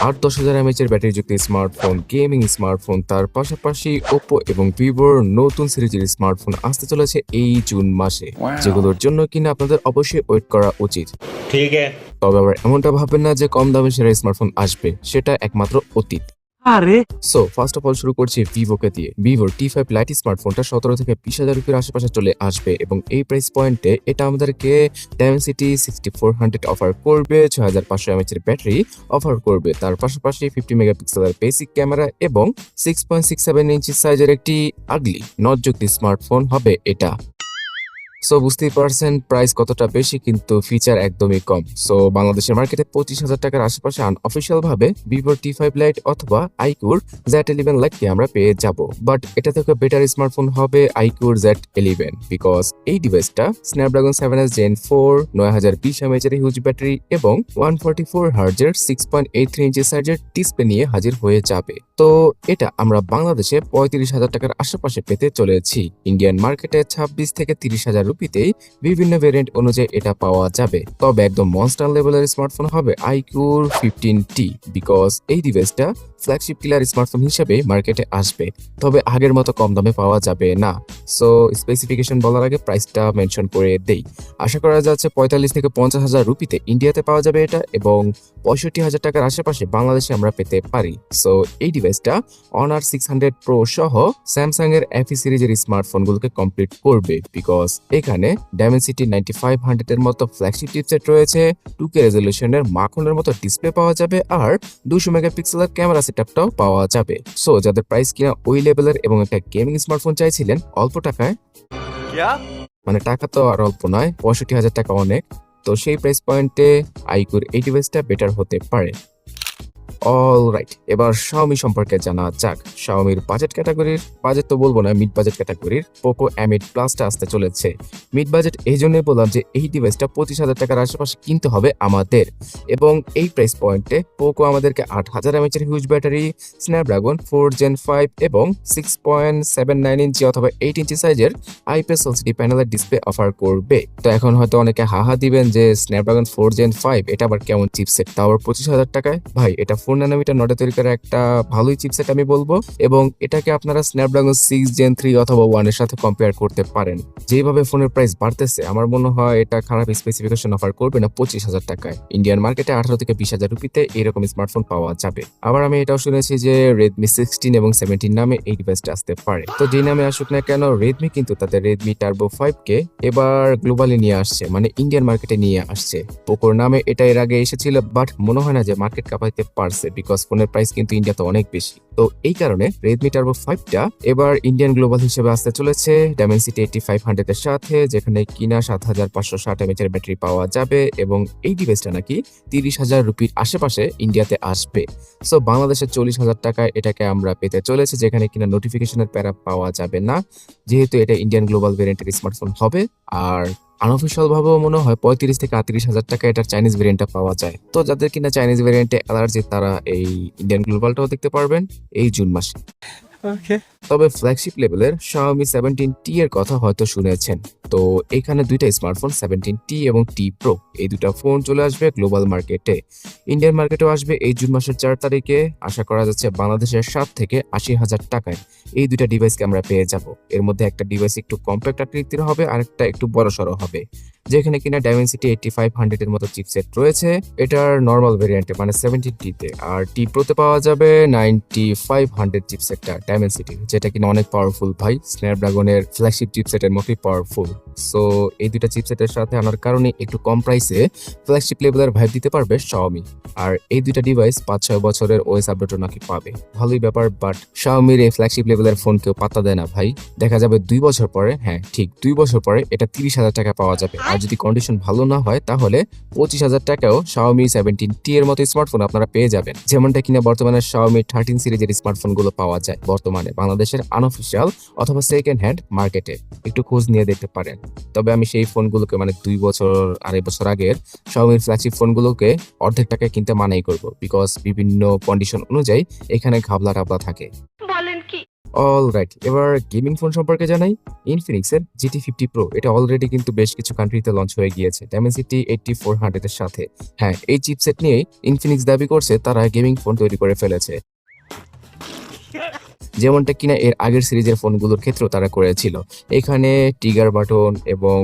8-10,000 mAh ব্যাটারিযুক্ত smartphone, gaming smartphone, তার পাশাপাশি Oppo এবং Vivoর নতুন সিরিজের স্মার্টফোন আসতে চলেছে এই জুন মাসে, যেগুলোর জন্য কিনা আপনাদের অবশ্যই ওয়েট করা উচিত। ঠিক আছে। তবে আবার এমনটা ভাববেন না যে কম দামে সেরা স্মার্টফোন আসবে, সেটা একমাত্র অতীত। সো ফার্স্ট অফ অল শুরু করছি ভিভোকে দিয়ে। ভিভোর T5 লাইট স্মার্টফোনটা 17 থেকে 20,000 রুপির আশেপাশে চলে আসবে এবং এই প্রাইস পয়েন্টে এটা আমাদেরকে ডাইমেনসিটি 6400 অফার করবে, 6500 এমএএইচ ব্যাটারি অফার করবে, তার পাশাপাশি 50 মেগাপিক্সেলের বেসিক ক্যামেরা এবং 6.67 ইঞ্চি সাইজের একটি আগলি নটযুক্ত স্মার্টফোন হবে এটা। সো বুঝতেই পারছেন প্রাইস কতটা বেশি, কিন্তু ফিচার একদমই কম। সো বাংলাদেশের মার্কেটে 25,000 টাকার আশেপাশে আনঅফিসিয়াল ভাবে ভিভোর T5 লাইট অথবা iQOOর Z11 লাইটকে আমরা পেয়ে যাব, বাট এটা থেকে বেটার স্মার্টফোন হবে iQOOর Z11, বিকজ এই ডিভাইসটা স্ন্যাপড্রাগন 7s Gen 4 9020 mAh এর হিউজ ব্যাটারি এবং 144 হার্জের 6.83 ইঞ্চি সাইজের ডিসপ্লে নিয়ে হাজির হয়ে যাবে। তো এটা আমরা বাংলাদেশে 35,000 টাকার আশেপাশে পেতে চলেছি। ইন্ডিয়ান মার্কেটে 26 থেকে 30,000 রুপিতেই বিভিন্ন ভেরিয়েন্ট অনুযায়ী এটা পাওয়া যাবে। তবে একদম মনস্টার লেভেলের স্মার্টফোন হবে iQOO 15T, বিকজ এই ডিভাইসটা ফ্ল্যাগশিপ কিলার স্মার্টফোন হিসেবে মার্কেটে আসবে, তবে আগের মতো কম দামে পাওয়া যাবে না। সো স্পেসিফিকেশন বলার আগে প্রাইসটা মেনশন করে দেই। আশা করা যাচ্ছে 45 থেকে 50,000 রুপিতে ইন্ডিয়াতে পাওয়া যাবে এটা, এবং 65,000 টাকার আশেপাশে বাংলাদেশে আমরা পেতে পারি। সো এই ডিভাইসটা অনার 600 প্রো সহ স্যামসাং এর FE সিরিজের স্মার্টফোনগুলোকে কমপ্লিট করবে, বিকজ এখানে ডাইমেনসিটি 9500 এর মতো ফ্ল্যাগশিপ চিপসেট রয়েছে, 2K রেজলিউশনের মাখনের মতো ডিসপ্লে পাওয়া যাবে, আর 200 মেগাপিক্সেলের ক্যামেরা সেটআপটাও পাওয়া যাবে। সো যাদের প্রাইস কিনা ওই লেভেলের এবং একটা গেমিং স্মার্টফোন চাইছিলেন অল্প টাকায়, মানে টাকা তো আর অল্প নয়, 65,000 টাকা অনেক, তো সেই প্রাইস পয়েন্টে iQOOর এই ডিভাইসটা বেটার হতে পারে। অলরাইট, এবার Xiaomi সম্পর্কে জানা যাক। Xiaomiর বাজেট তো বলবো না, মিড বাজেট ক্যাটাগরির Poco M8 প্লাসটা আসতে চলেছে। মিড বাজেট এই জন্যই বললাম যে এই ডিভাইসটা 25,000 টাকার আশেপাশে কিনতে হবে আমাদের, এবং এই প্রাইস পয়েন্টে Poco আমাদেরকে 8000 mAh এর হিউজ ব্যাটারি, স্ন্যাপড্রাগন 4 Gen 5 এবং 6.79 ইঞ্চি অথবা 8 ইঞ্চি সাইজের IPS LCD প্যানেলের ডিসপ্লে অফার করবে। তো এখন হয়তো অনেকে হাহা দিবেন যে স্ন্যাপড্রাগন 4 Gen 5 এটা আবার কেমন চিপসেট, তাও আবার 25,000 টাকায়? ভাই, এটা 4 ন্যানোমিটার নটে তৈরি করা একটা ভালোই চিপসেট আমি বলবো, এবং এটাকে আপনারা স্ন্যাপড্রাগন 6 Gen 3 অথবা 1 এর সাথে কম্পেয়ার করতে পারেন। যেভাবে ফোনের প্রাইস বাড়তেছে আমার মনে হয় এটা খারাপ স্পেসিফিকেশন অফার করবে না 25,000 টাকায়। ইন্ডিয়ান মার্কেটে 18 থেকে 20,000 রুপিতে এরকম স্মার্টফোন পাওয়া যাবে। আবার আমি এটাও শুনেছি যে Redmi 16 এবং 17 নামে এই ডিভাইসটা আসতে পারে। তো যে নামে আসুক না কেন, Redmi কিন্তু তাদের Redmi Turbo 5 কে এবার গ্লোবালি নিয়ে আসছে, মানে ইন্ডিয়ান মার্কেটে নিয়ে আসছে। পোকোর নামে এটা এর আগে এসেছিল, বাট মনে হয় না যে মার্কেট কাঁপাইতে পারছে, বিকজ ফোনের প্রাইস কিন্তু ইন্ডিয়াতে অনেক বেশি। তো এই কারণে Redmi Turbo 5টা এবার ইন্ডিয়ান গ্লোবাল হিসেবে আসতে চলেছে ডাইমেনসিটি 8500 এর সাথে, যেখানে কিনা 7560 mAh এর ব্যাটারি পাওয়া যাবে, এবং এই ডিভাইসটা নাকি 30,000 রুপির আশেপাশে ইন্ডিয়াতে আসবে। সো বাংলাদেশে 40,000 টাকায় এটাকে আমরা পেতে চলেছে, যেখানে কিনা নোটিফিকেশনের প্যারা পাওয়া যাবে না, যেহেতু এটা ইন্ডিয়ান গ্লোবাল ভেরিয়েন্টের স্মার্টফোন হবে। আর আনঅফিসিয়াল ভাবেও মনে হয় 35 থেকে 38,000 টাকা এটার চাইনিজ ভেরিয়েন্টটা পাওয়া যায়। তো যাদের কিনা চাইনিজ ভেরিয়েন্টে অ্যালার্জি, তারা এই ইন্ডিয়ান গ্লোবালটাও দেখতে পারবেন এই জুন মাসে। তবে ফ্ল্যাগশিপ লেভেলের Xiaomi 17T এর কথা হয়তো শুনেছেন। তো এখানে দুইটা স্মার্টফোন 17T এবং T Pro, এই দুটা ফোন চলে আসবে গ্লোবাল মার্কেটে। ইন্ডিয়ান মার্কেটেও আসবে এই জুন মাসের 4 তারিখে। আশা করা যাচ্ছে বাংলাদেশের 7 থেকে 80,000 টাকায় এই দুইটা ডিভাইসকে আমরা পেয়ে যাব। এর মধ্যে একটা ডিভাইস একটু কম্প্যাক্ট আকৃতির হবে, আর একটা একটু বড়সড় হবে, যেখানে কিনা ডাইমেনসিটি 8500 এর মতো চিপসেট রয়েছে এটার নরমাল ভেরিয়েন্টে, মানে 17T তে। আর T Pro তে পাওয়া যাবে 9500 চিপসেটটা ডাইমেনসিটি, যেটা কিনা অনেক পাওয়ারফুল ভাই, স্ন্যাপড্রাগনের ফ্ল্যাগশিপ চিপসেটের মতোই পাওয়ারফুল। সো এই দুইটা চিপসেটের সাথে আনার কারণে একটু কম প্রাইসে ফ্ল্যাগশিপ লেভেলের ভাইব দিতে পারবে Xiaomi। আর এই দুইটা ডিভাইস 5-6 বছরের OS আপডেটও নাকি পাবে, ভালোই ব্যাপার। বাট Xiaomiর এই ফ্ল্যাগশিপ লেভেলের ফোন কেউ পাত্তা দেয় না ভাই। দেখা যাবে 2 বছর পরে, হ্যাঁ ঠিক 2 বছর পরে এটা 30,000 টাকা পাওয়া যাবে, আর যদি কন্ডিশন ভালো না হয় তাহলে 25,000 টাকাও Xiaomi 17T এর মতো স্মার্টফোন আপনারা পেয়ে যাবেন, যেমনটা কিনা বর্তমানে Xiaomi 13 সিরিজের স্মার্টফোনগুলো পাওয়া যায় বর্তমানে বাংলাদেশের আনঅফিসিয়াল অথবা সেকেন্ড হ্যান্ড মার্কেটে। একটু খোঁজ নিয়ে দেখতে পারেন। তবে আমি সেই ফোনগুলোকে, মানে 2 বছর 2.5 বছর আগের Xiaomi ফ্ল্যাগশিপ ফোনগুলোকে অর্ধেক টাকায় কিনতে মানাই করব, বিকজ বিভিন্ন কন্ডিশন অনুযায়ী এখানে ঘাবলা টাবলা থাকে। অলরাইট, এবার গেমিং ফোন সম্পর্কে জানাই। ইনফিনিক্সের GT50 Pro এটা অলরেডি কিন্তু বেশ কিছু কান্ট্রিতে লঞ্চ হয়ে গিয়েছে Dimensity 8400 এর সাথে। হ্যাঁ, এই চিপসেট নিয়ে ইনফিনিক্স দাবি করছে তারা গেমিং ফোন তৈরি করে ফেলেছে, যেমনটা কিনা এর আগের সিরিজের ফোনগুলোর ক্ষেত্রেও তারা করেছিল। এখানে ট্রিগার বাটন এবং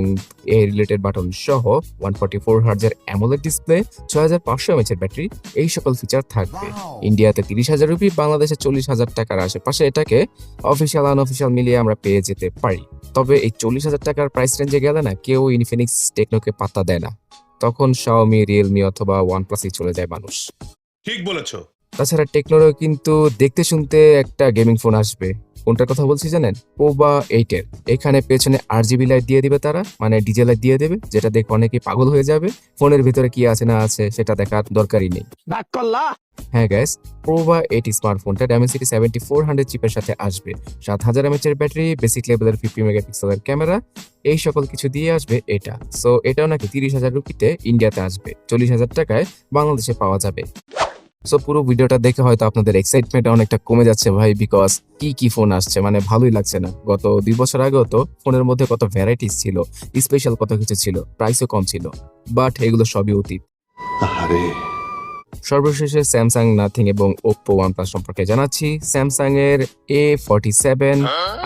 এ রিলেটেড বাটন সহ 144 হার্জের অ্যামোলেড ডিসপ্লে, 6500 mAh এর ব্যাটারি, এই সকল ফিচার থাকবে। ইন্ডিয়াতে 30,000 রুপি, বাংলাদেশে 40,000 টাকার আশেপাশে এটাকে অফিসিয়াল আনঅফিসিয়াল মিলিয়ে আমরা পেয়ে যেতে পারি। তবে এই 40,000 টাকার প্রাইস রেঞ্জে গেলে না কেউ ইনফিনিক্স টেকনোকে পাত্তা দেয় না, তখন শাওমি, রিয়েলমি অথবা ওয়ানপ্লাসই চলে যায় মানুষ। ঠিক বলেছো। তাছাড়া টেকনোরও কিন্তু দেখতে শুনতে একটা গেমিং ফোন আসবে। কোনটার কথা বলছি জানেন? পোবা 8 এর। এখানে পেছনে RGB লাইট দিয়ে দিবে তারা, মানে ডিজে লাইট দিয়ে দেবে, যেটা দেখে অনেকেই পাগল হয়ে যাবে। ফোনের ভিতরে কি আছে না আছে সেটা দেখার দরকারই নেই। হ্যাঁ গাইস, পোবা 8 স্মার্টফোনটা Dimensity 7400 চিপের সাথে আসবে। 7000 mAh এর ব্যাটারি, বেসিক লেভেলের 50 মেগাপিক্সেলের ক্যামেরা, এই সকল কিছু দিয়ে আসবে এটা। সো এটাও নাকি 30,000 রুপিতে ইন্ডিয়াতে আসবে, 40,000 টাকায় বাংলাদেশে পাওয়া যাবে। সো পুরো ভিডিওটা দেখে হয়তো আপনাদের এক্সাইটমেন্ট অনেকটা কমে যাচ্ছে ভাই, বিকজ কি ফোন আসছে, মানে ভালোই লাগছে না। গত 2 বছর আগেও তো ফোনের মধ্যে কত ভ্যারাইটিস ছিল, স্পেশাল কত কিছু ছিল, প্রাইসও কম ছিল, বাট এগুলো সবই অতীত। সর্বশেষে স্যামসাং, নাথিং এবং ওপ্পো, ওয়ানপ্লাস সম্পর্কে জানাচ্ছি। স্যামসাং এর A47,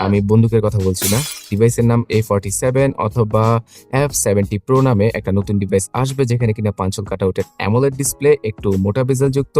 আমি বন্দুকের কথা বলছি না, ডিভাইসের নাম A47 অথবা F70 Pro নামে একটা নতুন ডিভাইস আসবে, যেখানে কিনা পাঞ্চল কাটআউটের অ্যামোলেড ডিসপ্লে, একটু মোটা বেজেল যুক্ত,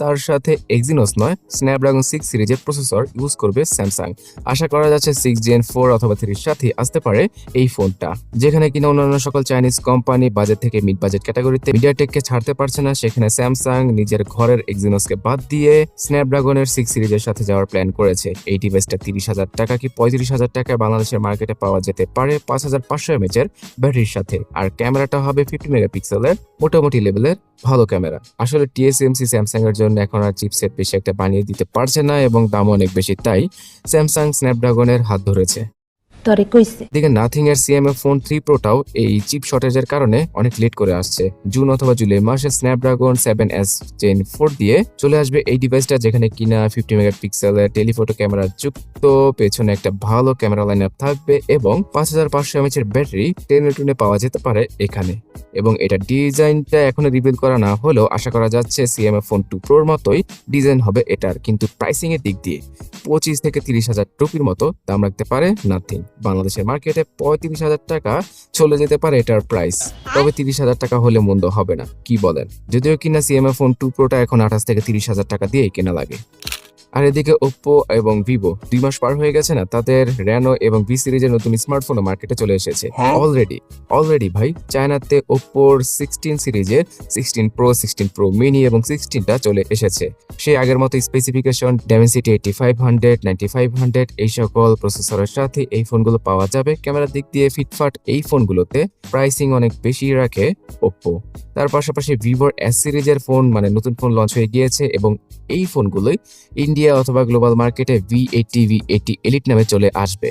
তার সাথে এক্সিনোস নয় স্ন্যাপড্রাগন 6 সিরিজের প্রসেসর ইউজ করবে স্যামসাং। আশা করা যাচ্ছে 6 Gen 4 অথবা 3 এর সাথে আসতে পারে এই ফোনটা, যেখানে কিনা অন্যান্য সকল চাইনিজ কোম্পানি বাজেট থেকে মিড বাজেট ক্যাটাগরিতে মিডিয়াটেককে ছাড়তে পারছে না, সেখানে স্যামসাং নিজের ঘরের এক্সিনোসকে বাদ দিয়ে স্ন্যাপড্রাগনের 6 সিরিজের সাথে যাওয়ার প্ল্যান করেছে। এই ডিভাইসটা 30,000 টাকা কি 35,000 টাকায় বাংলাদেশের মার্কেটে পাওয়া যেতে পারে 5500 mAh এর ব্যাটারির সাথে, আর ক্যামেরাটা হবে 50 মেগাপিক্সেলের, মোটামুটি লেভেলের ভালো ক্যামেরা। আসলে TSMC স্যামসাং এর জন্য এখন আর চিপসেট বেশি একটা বানিয়ে দিতে পারছে না এবং দাম অনেক বেশি, তাই স্যামসাং স্ন্যাপড্রাগনের হাত ধরেছে। দিকে নাথিং এর CMF ফোন 3 Proটাও এই চিপ শর্টেজের কারণে অনেক লেট করে আসছে। জুন অথবা জুলাই মাসে স্ন্যাপড্রাগন 7S Gen 4 দিয়ে চলে আসবে এই ডিভাইসটা, যেখানে কিনা 50 মেগাপিক্সেলের টেলিফটো ক্যামেরা যুক্ত, পেছনে একটা ভালো ক্যামেরা লাইনআপ থাকবে এবং 5500 mAh এর ব্যাটারি টেনে পাওয়া যেতে পারে এখানে। এবং এটা ডিজাইনটা এখনো রিভিল করা না হলেও আশা করা যাচ্ছে CMF ফোন 2 Proর মতোই ডিজাইন হবে এটার, কিন্তু প্রাইসিং এর দিক দিয়ে 25 থেকে 30,000 রুপির মতো দাম রাখতে পারে নাথিং। বাংলাদেশের মার্কেটে 35,000 টাকা চলে যেতে পারে এটার প্রাইস, তবে 30,000 টাকা হলে মন্দ হবে না, কি বলেন? যদিও কিনা CMF ফোন 2 Proটা এখন 28 থেকে 30,000 টাকা দিয়েই কেনা লাগে। আর এদিকে ওপ্পো এবং ভিভো 2 মাস পার হয়ে গেছে না, তাদের র্যানো এবং বি সিরিজের নতুন স্মার্টফোনও মার্কেটে চলে এসেছে অলরেডি ভাই। চায়নাতে ওপ্পোর 16 সিরিজের 16 Pro, 16 Pro মিনি এবং 16টা চলে এসেছে। সেই আগের মতো স্পেসিফিকেশন Dimensity 8500, 9500 এই সকল প্রসেসরের সাথে এই ফোনগুলো পাওয়া যাবে। ক্যামেরার দিক দিয়ে ফিটফাট এই ফোনগুলোতে প্রাইসিং অনেক বেশি রাখে ওপ্পো। তার পাশাপাশি ভিভোর S সিরিজের ফোন, মানে নতুন ফোন লঞ্চ হয়ে গিয়েছে এবং এই ফোনগুলোই ইন্ডিয়া অথবা গ্লোবাল মার্কেটে V80 এলিট নামে চলে আসবে।